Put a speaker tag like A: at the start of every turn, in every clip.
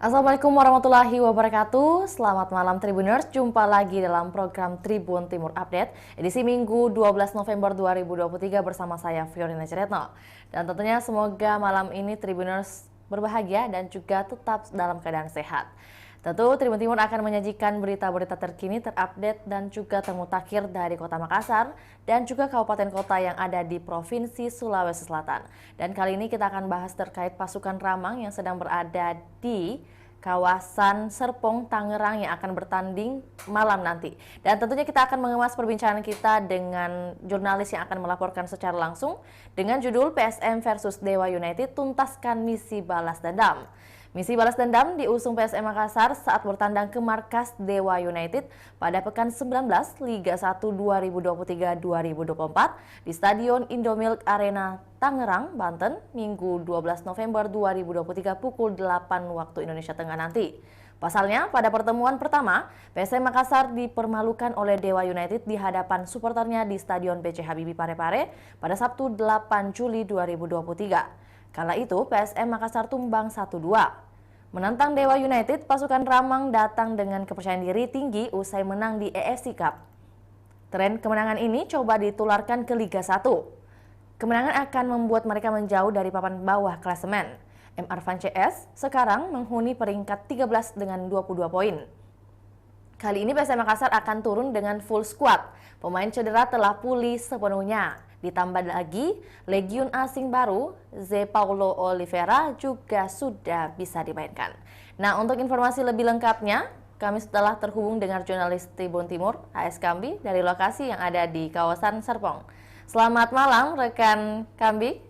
A: Assalamualaikum warahmatullahi wabarakatuh. Selamat malam Tribuners, jumpa lagi dalam program Tribun Timur Update edisi Minggu 12 November 2023 bersama saya Fiorina Ciretno. Dan tentunya semoga malam ini Tribuners berbahagia dan juga tetap dalam keadaan sehat. Tentu Tribun Timur akan menyajikan berita-berita terkini, terupdate dan juga termutakhir dari Kota Makassar dan juga kabupaten kota yang ada di Provinsi Sulawesi Selatan. Dan kali ini kita akan bahas terkait pasukan Ramang yang sedang berada di kawasan Serpong, Tangerang yang akan bertanding malam nanti. Dan tentunya kita akan mengemas perbincangan kita dengan jurnalis yang akan melaporkan secara langsung dengan judul PSM versus Dewa United tuntaskan misi balas dendam. Misi balas dendam diusung PSM Makassar saat bertandang ke markas Dewa United pada pekan 19 Liga 1 2023-2024 di Stadion Indomilk Arena Tangerang, Banten, Minggu 12 November 2023 pukul 8 waktu Indonesia Tengah nanti. Pasalnya, pada pertemuan pertama, PSM Makassar dipermalukan oleh Dewa United di hadapan supporternya di Stadion B.J. Habibie Parepare pada Sabtu 8 Juli 2023. Kala itu, PSM Makassar tumbang 1-2. Menantang Dewa United, pasukan Ramang datang dengan kepercayaan diri tinggi usai menang di EFC Cup. Tren kemenangan ini coba ditularkan ke Liga 1. Kemenangan akan membuat mereka menjauh dari papan bawah klasemen. M. Arfan CS sekarang menghuni peringkat 13 dengan 22 poin. Kali ini PSM Makassar akan turun dengan full squad. Pemain cedera telah pulih sepenuhnya. Ditambah lagi, legiun asing baru, Zé Paulo Oliveira juga sudah bisa dimainkan. Nah, untuk informasi lebih lengkapnya, kami setelah terhubung dengan jurnalis Tribun Timur, AS Kambi, dari lokasi yang ada di kawasan Serpong. Selamat malam, rekan Kambi.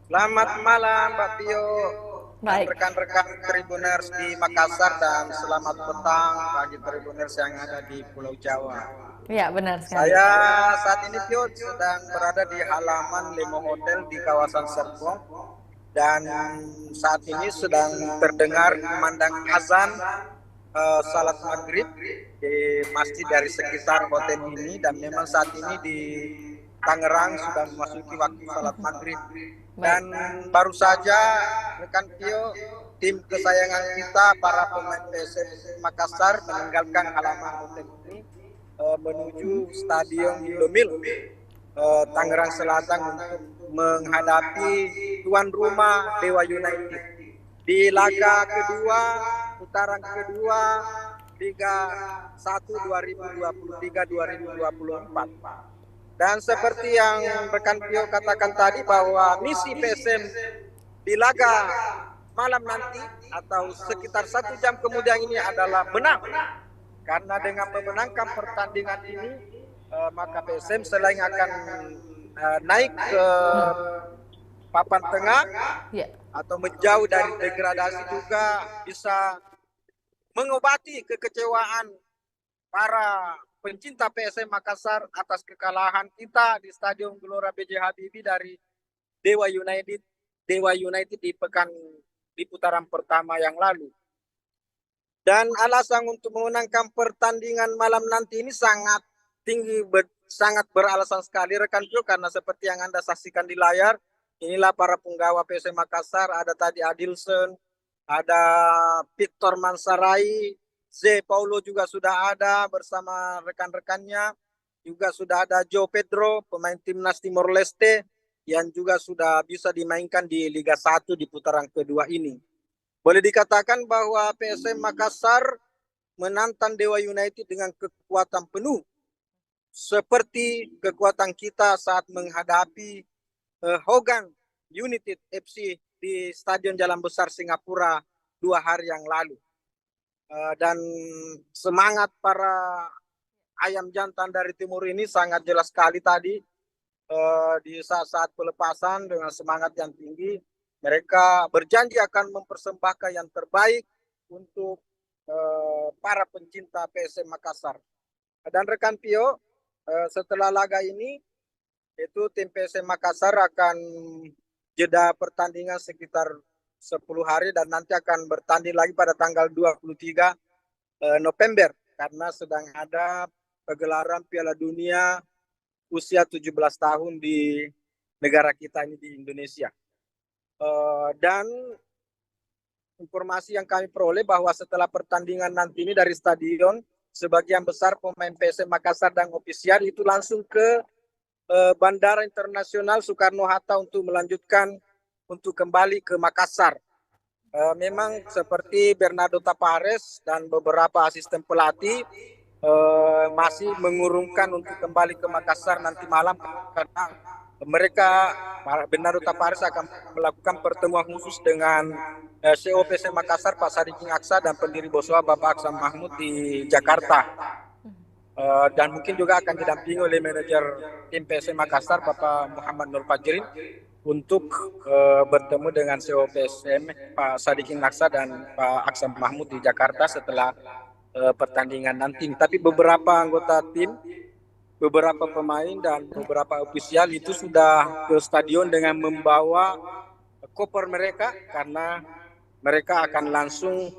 B: Selamat malam, Mbak Tio dan
A: Baik.
B: rekan-rekan Tribuners di Makassar dan selamat petang bagi Tribuners yang ada di Pulau Jawa.
A: Ya, benar sekali.
B: Saya saat ini Tio sedang berada di halaman Lemo Hotel di kawasan Serpong dan saat ini sedang terdengar kumandang azan salat maghrib di masjid dari sekitar hotel ini dan memang saat ini di Tangerang sudah memasuki waktu salat maghrib. Dan baru saja rekan Tio, tim kesayangan kita, para pemain PSM Makassar meninggalkan halaman hotel ini menuju Stadion Indomilk Tangerang Selatan untuk menghadapi tuan rumah Dewa United di laga kedua, putaran kedua Liga 1 2023-2024. Dan seperti yang rekan Pio katakan tadi bahwa misi PSM di laga malam nanti atau sekitar 1 jam kemudian ini adalah menang. Karena dengan memenangkan pertandingan ini maka PSM selain akan naik ke papan tengah atau menjauh dari degradasi juga bisa mengobati kekecewaan para pencinta PSM Makassar atas kekalahan kita di Stadion Gelora B.J. Habibie dari Dewa United di putaran pertama yang lalu. Dan alasan untuk memenangkan pertandingan malam nanti ini sangat tinggi, sangat beralasan sekali rekan Pio, karena seperti yang Anda saksikan di layar, inilah para penggawa PSM Makassar, ada tadi Adilson, ada Victor Mansarai, Zé Paulo juga sudah ada bersama rekan-rekannya. Juga sudah ada Joe Pedro, pemain timnas Timor Leste, yang juga sudah bisa dimainkan di Liga 1 di putaran kedua ini. Boleh dikatakan bahwa PSM Makassar menantang Dewa United dengan kekuatan penuh. Seperti kekuatan kita saat menghadapi Hogan United FC di Stadion Jalan Besar Singapura 2 hari yang lalu. Dan semangat para ayam jantan dari timur ini sangat jelas sekali tadi di saat-saat pelepasan dengan semangat yang tinggi. Mereka berjanji akan mempersembahkan yang terbaik untuk para pencinta PSM Makassar. Dan rekan Pio, setelah laga ini itu tim PSM Makassar akan jeda pertandingan sekitar 10 hari dan nanti akan bertanding lagi pada tanggal 23 November karena sedang ada pegelaran Piala Dunia usia 17 tahun di negara kita ini di Indonesia. Dan informasi yang kami peroleh bahwa setelah pertandingan nanti ini dari stadion, sebagian besar pemain PSM Makassar dan ofisial itu langsung ke Bandara Internasional Soekarno-Hatta untuk melanjutkan untuk kembali ke Makassar. Memang seperti Bernardo Tapares dan beberapa asisten pelatih masih mengurungkan untuk kembali ke Makassar nanti malam karena mereka Bernardo Tapares akan melakukan pertemuan khusus dengan CEO PSM Makassar Pak Sadikin Aksa dan pendiri Boswa Bapak Aksan Mahmud di Jakarta. Dan mungkin juga akan didampingi oleh manajer tim PSM Makassar Bapak Muhammad Nur Fajrin untuk bertemu dengan CEO PSM Pak Sadikin Aksa dan Pak Aksan Mahmud di Jakarta setelah pertandingan nanti. Tapi beberapa anggota tim, beberapa pemain dan beberapa ofisial itu sudah ke stadion dengan membawa koper mereka karena mereka akan langsung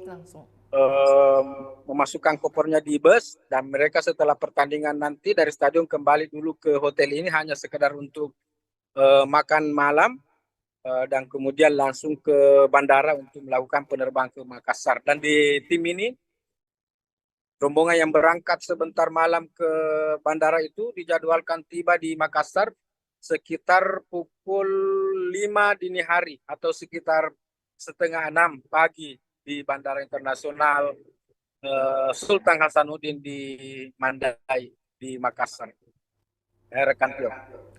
B: memasukkan kopernya di bus dan mereka setelah pertandingan nanti dari stadion kembali dulu ke hotel ini hanya sekedar untuk makan malam dan kemudian langsung ke bandara untuk melakukan penerbangan ke Makassar. Dan di tim ini rombongan yang berangkat sebentar malam ke bandara itu dijadwalkan tiba di Makassar sekitar pukul 5 dini hari atau sekitar setengah 6 pagi di Bandara Internasional Sultan Hasanuddin di Mandai di Makassar. Rekan Pio.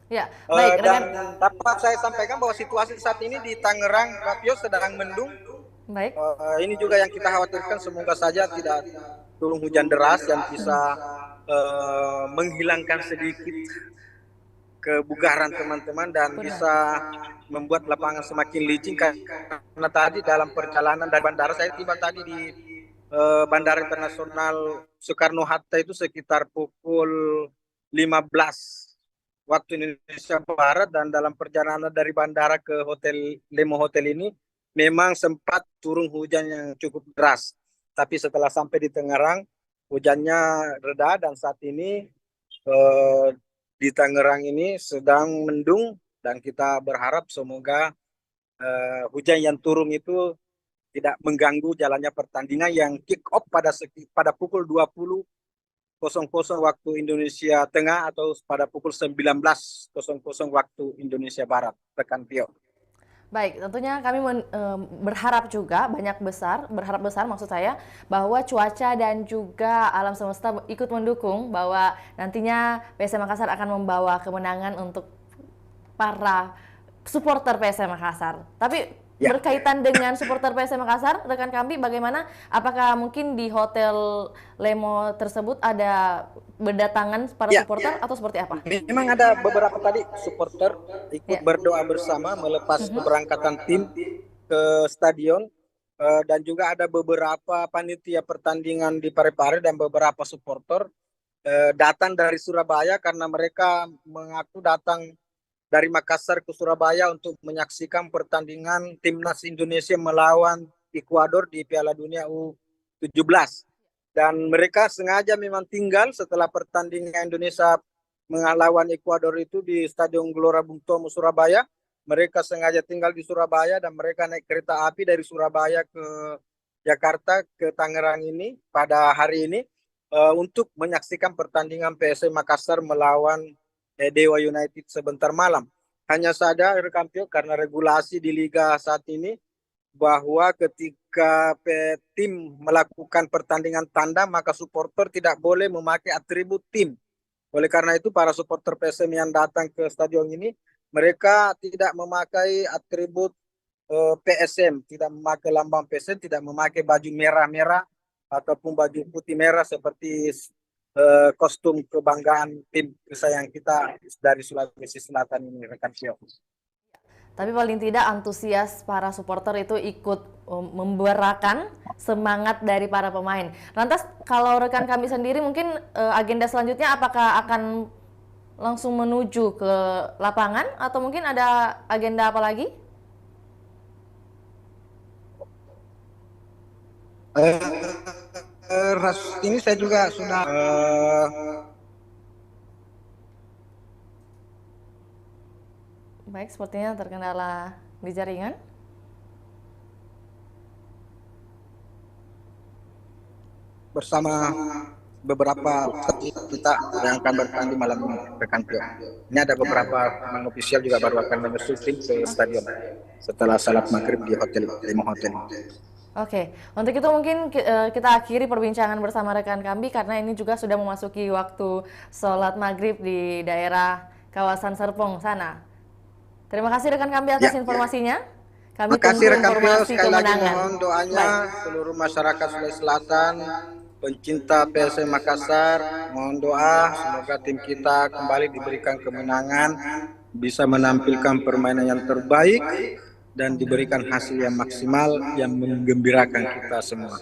A: Ya, baik.
B: Dan dapat saya sampaikan bahwa situasi saat ini di Tangerang, Rapio sedang mendung.
A: Baik.
B: Ini juga yang kita khawatirkan, semoga saja tidak turun hujan deras yang bisa menghilangkan sedikit kebugaran teman-teman dan bisa membuat lapangan semakin licin karena tadi dalam perjalanan dari bandara saya tiba tadi di Bandara Internasional Soekarno-Hatta itu sekitar pukul 15 waktu Indonesia Barat dan dalam perjalanan dari bandara ke hotel Lemo Hotel ini memang sempat turun hujan yang cukup deras. Tapi setelah sampai di Tangerang hujannya reda dan saat ini di Tangerang ini sedang mendung dan kita berharap semoga hujan yang turun itu tidak mengganggu jalannya pertandingan yang kick off pada pukul 20.00 waktu Indonesia Tengah atau pada pukul 19.00 waktu Indonesia Barat. Rekan Pio.
A: Baik, tentunya kami berharap juga berharap besar maksud saya bahwa cuaca dan juga alam semesta ikut mendukung bahwa nantinya PSM Makassar akan membawa kemenangan untuk para supporter PSM Makassar. Tapi berkaitan dengan supporter PSM Makassar, rekan kami bagaimana? Apakah mungkin di hotel Lemo tersebut ada berdatangan para supporter atau seperti apa?
B: Memang ada beberapa tadi supporter ikut berdoa bersama melepas keberangkatan tim ke stadion dan juga ada beberapa panitia pertandingan di Parepare dan beberapa supporter datang dari Surabaya karena mereka mengaku datang dari Makassar ke Surabaya untuk menyaksikan pertandingan timnas Indonesia melawan Ekuador di Piala Dunia U17. Dan mereka sengaja memang tinggal setelah pertandingan Indonesia melawan Ekuador itu di Stadion Gelora Bung Tomo Surabaya. Mereka sengaja tinggal di Surabaya dan mereka naik kereta api dari Surabaya ke Jakarta ke Tangerang ini pada hari ini untuk menyaksikan pertandingan PSM Makassar melawan Dewa United sebentar malam. Hanya saja rekan Pio karena regulasi di liga saat ini bahwa ketika tim melakukan pertandingan tanda maka supporter tidak boleh memakai atribut tim. Oleh karena itu para supporter PSM yang datang ke stadion ini mereka tidak memakai atribut PSM, tidak memakai lambang PSM, tidak memakai baju merah-merah ataupun baju putih merah seperti kostum kebanggaan tim kesayangan kita dari Sulawesi Selatan ini, rekan Pio.
A: Tapi paling tidak antusias para supporter itu ikut memberikan semangat dari para pemain. Lantas kalau rekan kami sendiri mungkin agenda selanjutnya apakah akan langsung menuju ke lapangan atau mungkin ada agenda apa lagi?
B: Ini saya juga sudah
A: Baik, sepertinya terkendala di jaringan.
B: bersama beberapa kita yang akan bertanding malam ini rekan Pio. Ini ada beberapa pemain ofisial juga baru akan menyusul tim ke stadion setelah salat maghrib di hotel Lima Hotel.
A: Oke, untuk itu mungkin kita akhiri perbincangan bersama rekan kami karena ini juga sudah memasuki waktu sholat maghrib di daerah kawasan Serpong sana. Terima kasih rekan kami atas informasinya. Kami
B: Terima kasih rekan Pio,
A: informasi
B: sekali lagi
A: kemenangan.
B: mohon doanya seluruh masyarakat Sulawesi Selatan, pencinta PSM Makassar, mohon doa semoga tim kita kembali diberikan kemenangan, bisa menampilkan permainan yang terbaik dan diberikan hasil yang maksimal yang menggembirakan kita semua.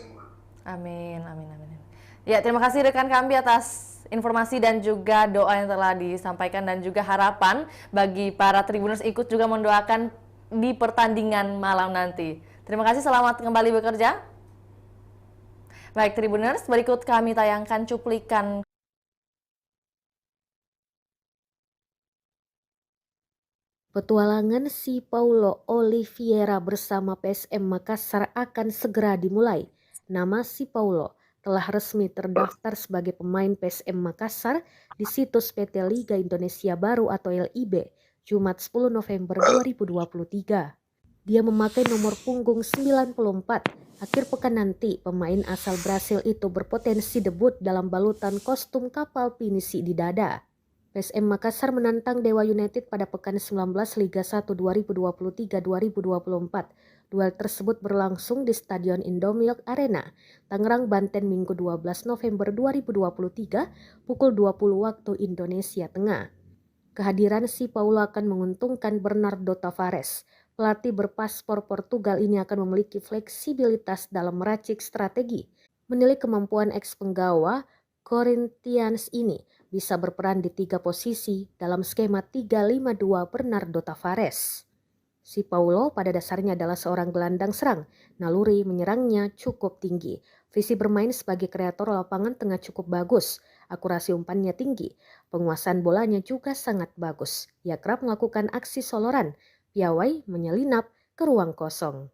A: Amin, amin, amin. Ya, terima kasih rekan kami atas informasi dan juga doa yang telah disampaikan dan juga harapan bagi para Tribuners ikut juga mendoakan di pertandingan malam nanti. Terima kasih, selamat kembali bekerja. Baik Tribuners, berikut kami tayangkan cuplikan
C: Petualangan si Paulo Oliveira bersama PSM Makassar akan segera dimulai. Nama si Paulo telah resmi terdaftar sebagai pemain PSM Makassar di situs PT Liga Indonesia Baru atau LIB, Jumat 10 November 2023. Dia memakai nomor punggung 94. Akhir pekan nanti, pemain asal Brasil itu berpotensi debut dalam balutan kostum kapal pinisi di dada. PSM Makassar menantang Dewa United pada pekan 19 Liga 1 2023-2024. Duel tersebut berlangsung di Stadion Indomilk Arena, Tangerang, Banten, Minggu 12 November 2023 pukul 20 waktu Indonesia Tengah. Kehadiran si Paulo akan menguntungkan Bernardo Tavares. Pelatih berpaspor Portugal ini akan memiliki fleksibilitas dalam meracik strategi. Menilai kemampuan ex-penggawa Corinthians ini bisa berperan di 3 posisi dalam skema 3-5-2 Bernardo Tavares. Si Paulo pada dasarnya adalah seorang gelandang serang. Naluri menyerangnya cukup tinggi. Visi bermain sebagai kreator lapangan tengah cukup bagus. Akurasi umpannya tinggi. Penguasaan bolanya juga sangat bagus. Ia kerap melakukan aksi soloran. Piawai menyelinap ke ruang kosong.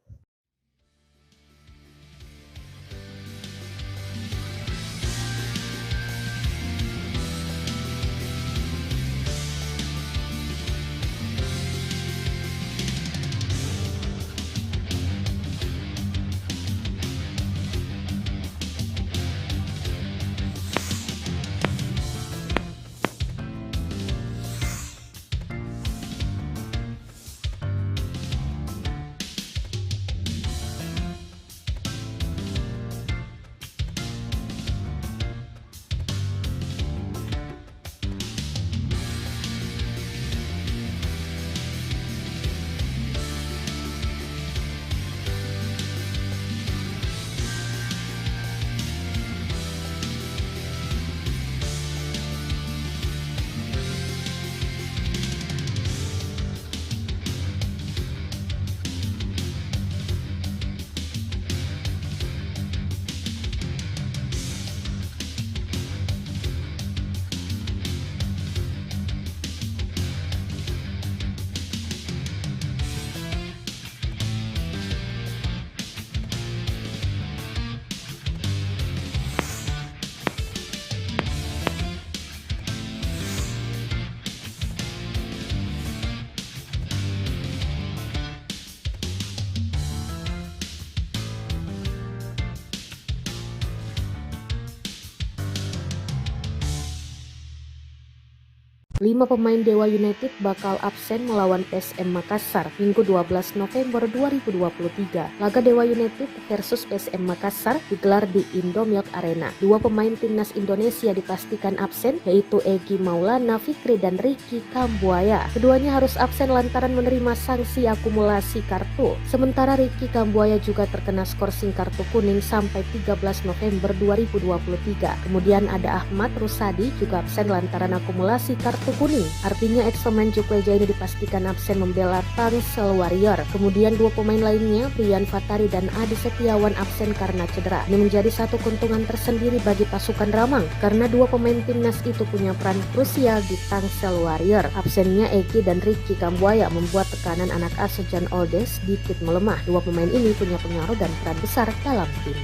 C: Lima pemain Dewa United bakal absen melawan PSM Makassar Minggu 12 November 2023. Laga Dewa United versus PSM Makassar digelar di Indomilk Arena. 2 pemain timnas Indonesia dipastikan absen, yaitu Egy Maulana Fikri dan Ricky Kambuaya. Keduanya harus absen lantaran menerima sanksi akumulasi kartu. Sementara Ricky Kambuaya juga terkena skorsing kartu kuning sampai 13 November 2023. Kemudian ada Ahmad Rusadi juga absen lantaran akumulasi kartu kuning. Artinya ex-pemain Jogja ini dipastikan absen membela Tangsel Warrior. Kemudian 2 pemain lainnya, Brian Fatari dan Adi Setiawan absen karena cedera. Ini menjadi satu keuntungan tersendiri bagi pasukan Ramang karena 2 pemain timnas itu punya peran krusial di Tangsel Warrior. Absennya Egy dan Ricky Kambuaya membuat tekanan anak asuh Jan Oldes sedikit melemah. 2 pemain ini punya pengaruh dan peran besar dalam tim.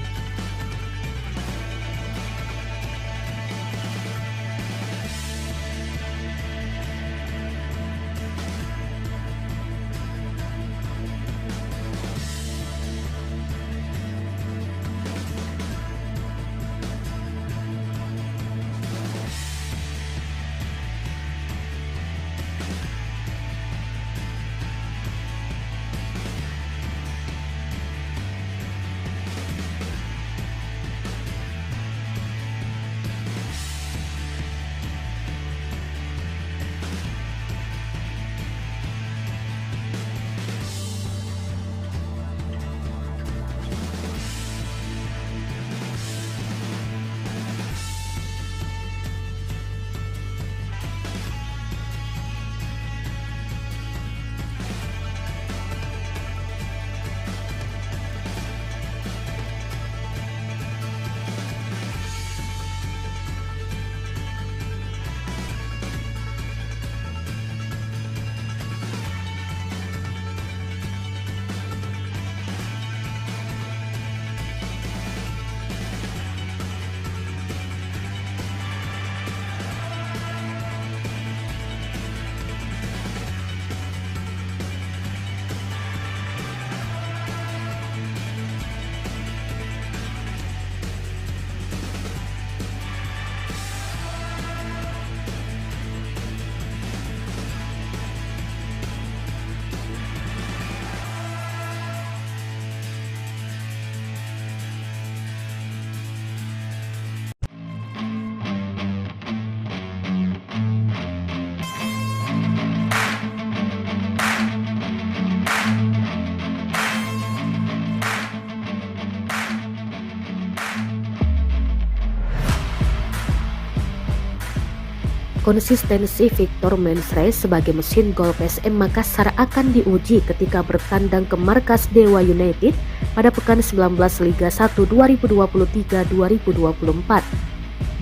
C: Konsistensi Victor Mensre sebagai mesin gol PSM Makassar akan diuji ketika bertandang ke markas Dewa United pada pekan 19 Liga 1 2023-2024.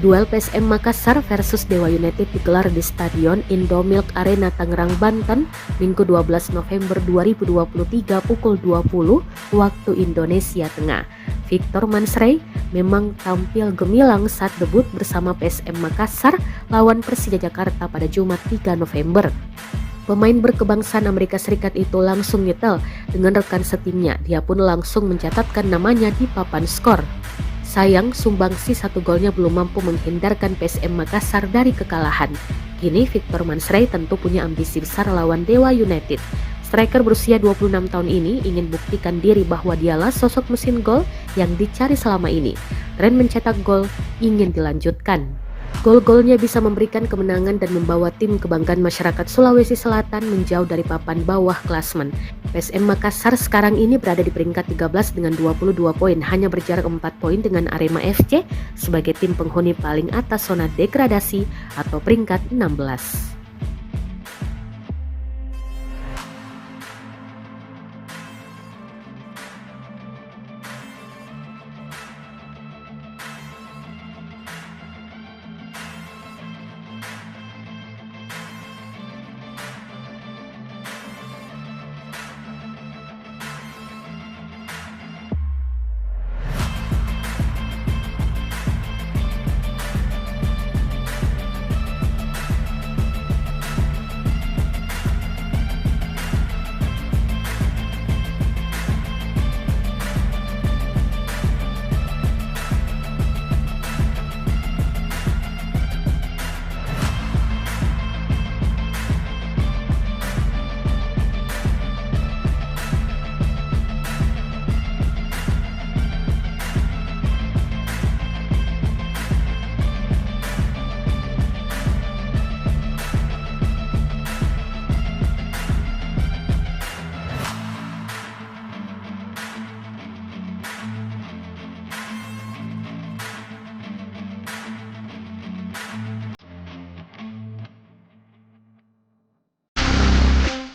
C: Duel PSM Makassar versus Dewa United digelar di Stadion Indomilk Arena Tangerang, Banten, Minggu 12 November 2023 pukul 20 waktu Indonesia Tengah. Victor Mensre memang tampil gemilang saat debut bersama PSM Makassar lawan Persija Jakarta pada Jumat 3 November. Pemain berkebangsaan Amerika Serikat itu langsung nyetel dengan rekan setimnya. Dia pun langsung mencatatkan namanya di papan skor. Sayang, sumbangsi satu golnya belum mampu menghindarkan PSM Makassar dari kekalahan. Kini Victor Mensre tentu punya ambisi besar lawan Dewa United. Striker berusia 26 tahun ini ingin buktikan diri bahwa dialah sosok mesin gol yang dicari selama ini. Tren mencetak gol ingin dilanjutkan. Gol-golnya bisa memberikan kemenangan dan membawa tim kebanggaan masyarakat Sulawesi Selatan menjauh dari papan bawah klasmen. PSM Makassar sekarang ini berada di peringkat 13 dengan 22 poin, hanya berjarak 4 poin dengan Arema FC sebagai tim penghuni paling atas zona degradasi atau peringkat 16.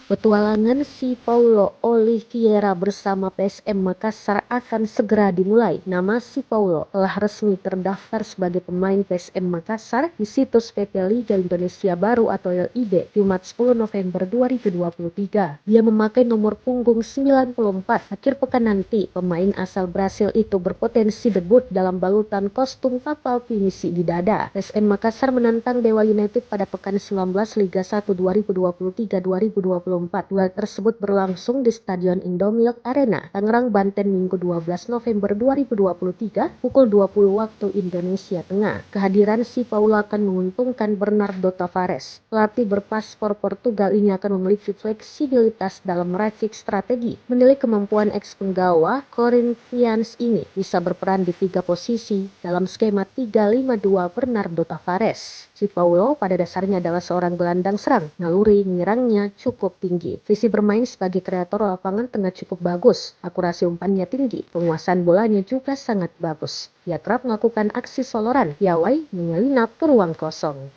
C: Petualangan si Paulo Oliveira bersama PSM Makassar akan segera dimulai. Nama si Paulo telah resmi terdaftar sebagai pemain PSM Makassar di situs PT Liga Indonesia Baru atau LIB Jumat 10 November 2023. Dia memakai nomor punggung 94. Akhir pekan nanti, pemain asal Brasil itu berpotensi debut dalam balutan kostum kapal pinisi di dada. PSM Makassar menantang Dewa United pada pekan 19 Liga 1 2023-2024. Duel tersebut berlangsung di Stadion Indomilk Arena, Tangerang, Banten, Minggu 12 November 2023 pukul 20 waktu Indonesia Tengah. Kehadiran si Paulo akan menguntungkan Bernardo Tavares. Pelatih berpaspor Portugal ini akan memiliki fleksibilitas dalam meracik strategi. Menilai kemampuan ex-penggawa Corinthians ini bisa berperan di 3 posisi dalam skema 3-5-2 Bernardo Tavares. Si Paulo pada dasarnya adalah seorang gelandang serang. Naluri menyerangnya cukup tinggi. Visi bermain sebagai kreator lapangan tengah cukup bagus. Akurasi umpannya tinggi. Penguasaan bolanya juga sangat bagus. Ia kerap melakukan aksi soloran, piawai, menyelinap ke ruang kosong.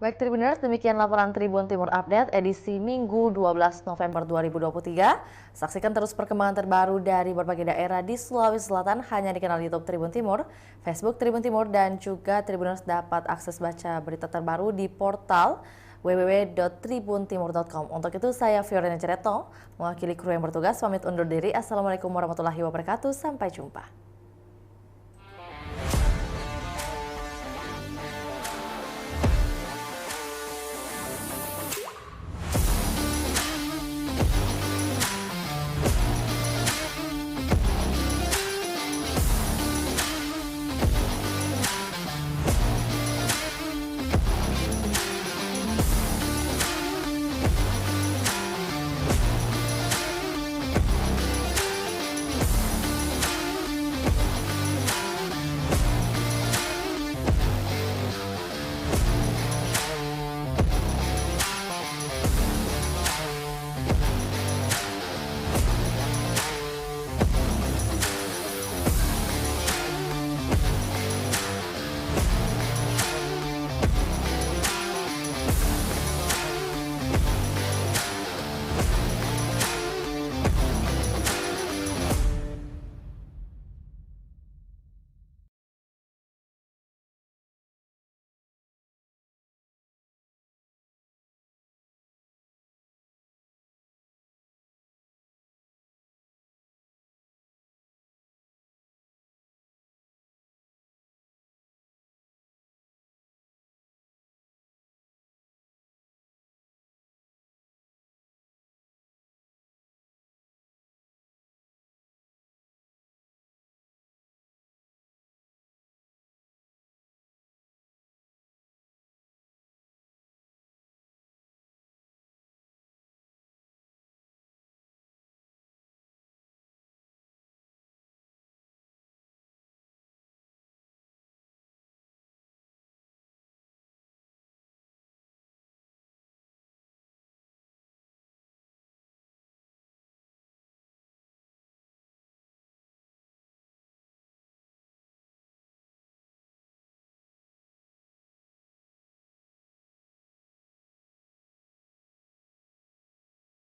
A: Baik Tribuners, demikian laporan Tribun Timur Update edisi Minggu 12 November 2023. Saksikan terus perkembangan terbaru dari berbagai daerah di Sulawesi Selatan hanya di kanal YouTube Tribun Timur, Facebook Tribun Timur, dan juga Tribuners dapat akses baca berita terbaru di portal www.tribuntimur.com. Untuk itu saya Fiorina Cereto, mewakili kru yang bertugas, pamit undur diri. Assalamualaikum warahmatullahi wabarakatuh, sampai jumpa.